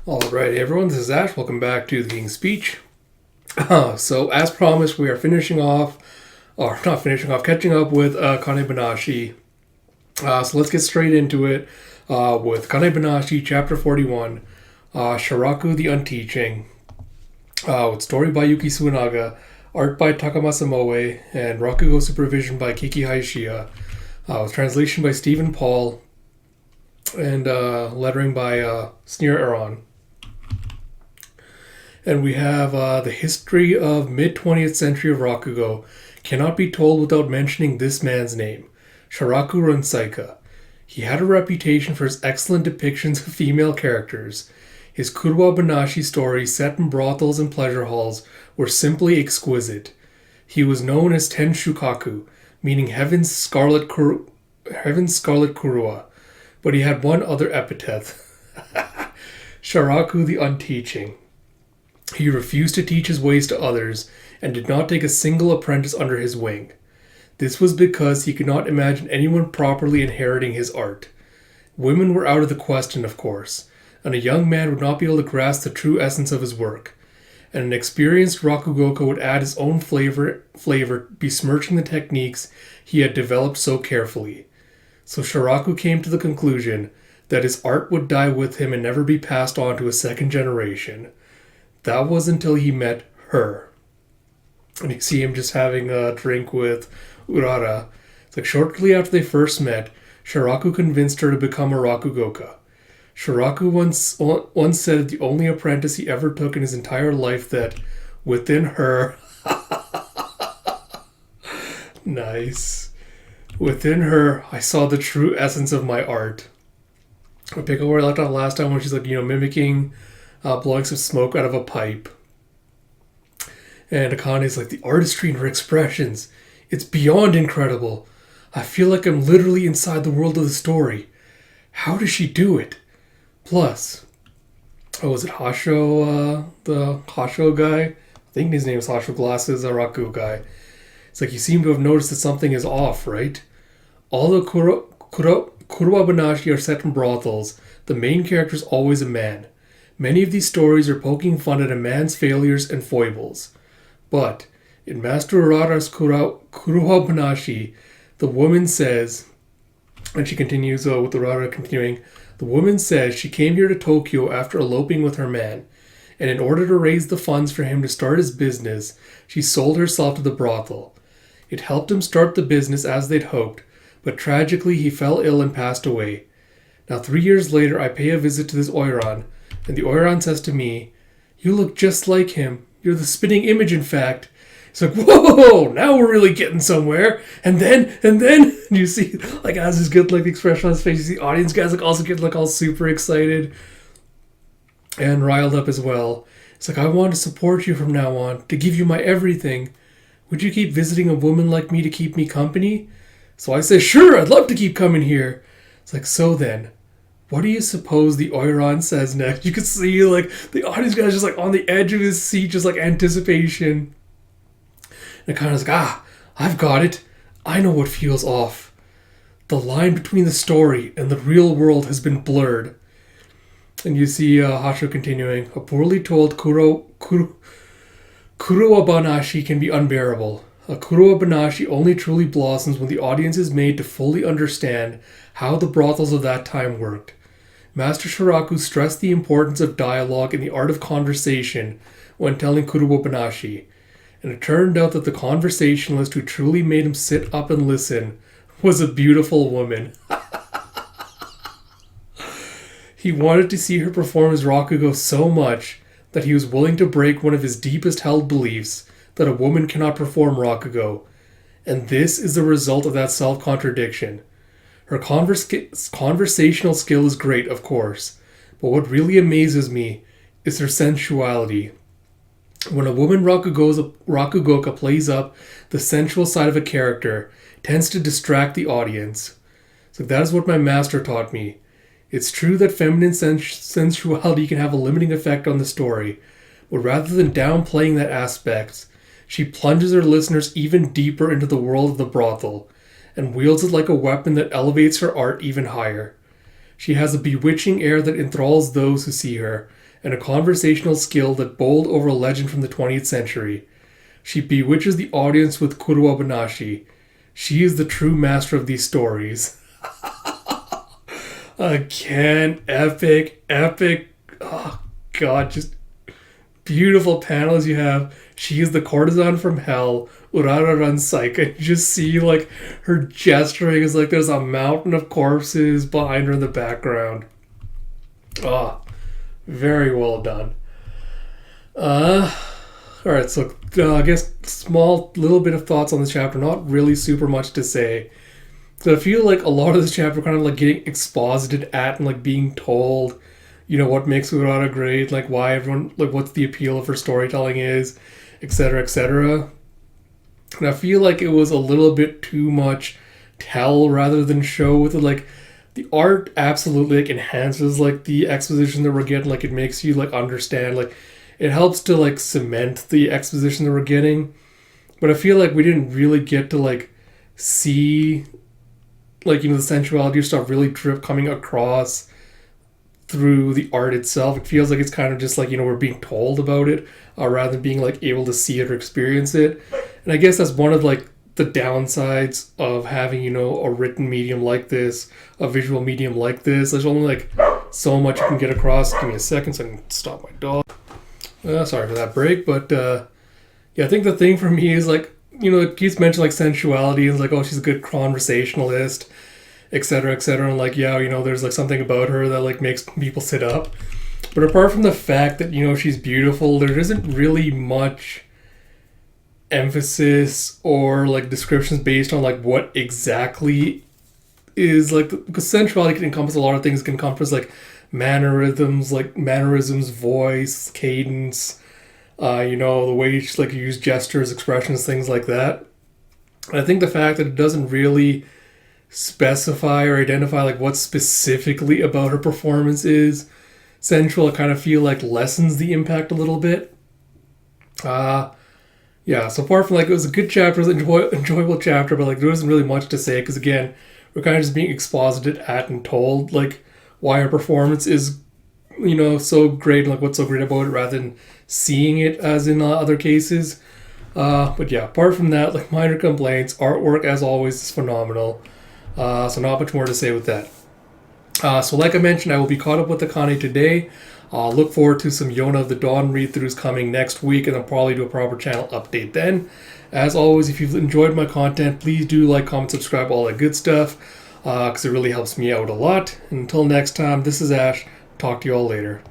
Alright, everyone, this is Ash. Welcome back to the King's Speech. So, as promised, we are catching up with Akane-Banashi. So let's get straight into it with Akane-Banashi, Chapter 41, Sharaku the Unteaching, with story by Yuki Suenaga, art by Takamasa Moe, and Rakugo supervision by Kiki Haishiya, with translation by Stephen Paul, and lettering by Sneer Aron. And we have the history of mid-20th century of Rakugo cannot be told without mentioning this man's name, Sharaku Runsaika. He had a reputation for his excellent depictions of female characters. His Akane-Banashi stories set in brothels and pleasure halls were simply exquisite. He was known as Ten Shukaku, meaning Heaven's Scarlet Kurua, but he had one other epithet, Sharaku the Unteaching. He refused to teach his ways to others and did not take a single apprentice under his wing. This was because he could not imagine anyone properly inheriting his art. Women were out of the question, of course, and a young man would not be able to grasp the true essence of his work. And an experienced Rakugoka would add his own flavor, besmirching the techniques he had developed so carefully. So Sharaku came to the conclusion that his art would die with him and never be passed on to a second generation. That was until he met her. And you see him just having a drink with Urara. It's like shortly after they first met, Sharaku convinced her to become a Rakugoka. Sharaku once said of the only apprentice he ever took in his entire life that within her... Nice. Within her, I saw the true essence of my art. I pick up where I left off last time when she's like, mimicking... blowing some smoke out of a pipe. And Akane's like, the artistry in her expressions, it's beyond incredible. I feel like I'm literally inside the world of the story. How does she do it? Plus, was it Hasho, the Hasho guy? I think his name is Hasho Glasses, a Raku guy. It's like, you seem to have noticed that something is off, right? Although Akane-Banashi are set in brothels, the main character is always a man. Many of these stories are poking fun at a man's failures and foibles. But in Master Urara's Akane-Banashi, the woman says, and she continues with Urara continuing, the woman says she came here to Tokyo after eloping with her man, and in order to raise the funds for him to start his business, she sold herself to the brothel. It helped him start the business as they'd hoped, but tragically he fell ill and passed away. Now 3 years later I pay a visit to this Oiran, and the Oiran says to me, you look just like him. You're the spitting image, in fact. It's like, whoa, now we're really getting somewhere. And then, you see, like, as his good, like, expression on his face, you see audience guys, like, also getting, like, all super excited and riled up as well. It's like, I want to support you from now on, to give you my everything. Would you keep visiting a woman like me to keep me company? So I say, sure, I'd love to keep coming here. It's like, so then, what do you suppose the Oiran says next? You can see, like, the audience guy's just, like, on the edge of his seat, just, like, anticipation. And it kind of like, I've got it. I know what feels off. The line between the story and the real world has been blurred. And you see Hasho continuing, a poorly told Akane-Banashi can be unbearable. A Akane-Banashi only truly blossoms when the audience is made to fully understand how the brothels of that time worked. Master Sharaku stressed the importance of dialogue and the art of conversation when telling Akane-Banashi, and it turned out that the conversationalist who truly made him sit up and listen was a beautiful woman. He wanted to see her perform as Rakugo so much that he was willing to break one of his deepest held beliefs, that a woman cannot perform Rakugo, and this is the result of that self-contradiction. Her conversational skill is great, of course, but what really amazes me is her sensuality. When a woman Rakugoka plays up the sensual side of a character, it tends to distract the audience. So that is what my master taught me. It's true that feminine sensuality can have a limiting effect on the story, but rather than downplaying that aspect, she plunges her listeners even deeper into the world of the brothel, and wields it like a weapon that elevates her art even higher. She has a bewitching air that enthralls those who see her, and a conversational skill that bowled over a legend from the 20th century. She bewitches the audience with Akane-Banashi. She is the true master of these stories. Again, epic. Oh, God, just beautiful panels you have. She is the courtesan from hell. Urara runs psycho. You just see like her gesturing is like there's a mountain of corpses behind her in the background. Oh, very well done. Alright, so I guess small little bit of thoughts on this chapter. Not really super much to say. So I feel like a lot of this chapter kind of like getting exposited at and like being told, what makes Urara great, like why everyone, like what's the appeal of her storytelling is, etc., etc. And I feel like it was a little bit too much tell rather than show with it. Like the art absolutely like enhances like the exposition that we're getting. Like it makes you like understand. Like it helps to like cement the exposition that we're getting. But I feel like we didn't really get to like see like the sensuality of stuff really coming across through the art itself. It feels like it's kind of just like we're being told about it rather than being like able to see it or experience it. And I guess that's one of like the downsides of having a written medium like this, a visual medium like this. There's only like so much you can get across. Give me a second so I can stop my dog. Sorry for that break, but yeah, I think the thing for me is like it keeps mentioning like sensuality and like, oh, she's a good conversationalist, etc., etc. And like, yeah, there's like something about her that like makes people sit up. But apart from the fact that she's beautiful, there isn't really much emphasis or like descriptions based on like what exactly is like, because sensuality can encompass a lot of things. It can encompass like mannerisms, voice, cadence, the way you just like use gestures, expressions, things like that. And I think the fact that it doesn't really specify or identify like what specifically about her performance is sensual, I kind of feel like lessens the impact a little bit. Yeah, so apart from like it was a good chapter, it was an enjoyable chapter, but like there wasn't really much to say because again, we're kind of just being exposited at and told like why her performance is so great and like what's so great about it rather than seeing it as in other cases. But yeah, apart from that, like minor complaints. Artwork as always is phenomenal. So not much more to say with that. So like I mentioned, I will be caught up with Akane today. Look forward to some Yona of the Dawn read-throughs coming next week, and I'll probably do a proper channel update then. As always, if you've enjoyed my content, please do like, comment, subscribe, all that good stuff, because it really helps me out a lot. And until next time, this is Ash. Talk to you all later.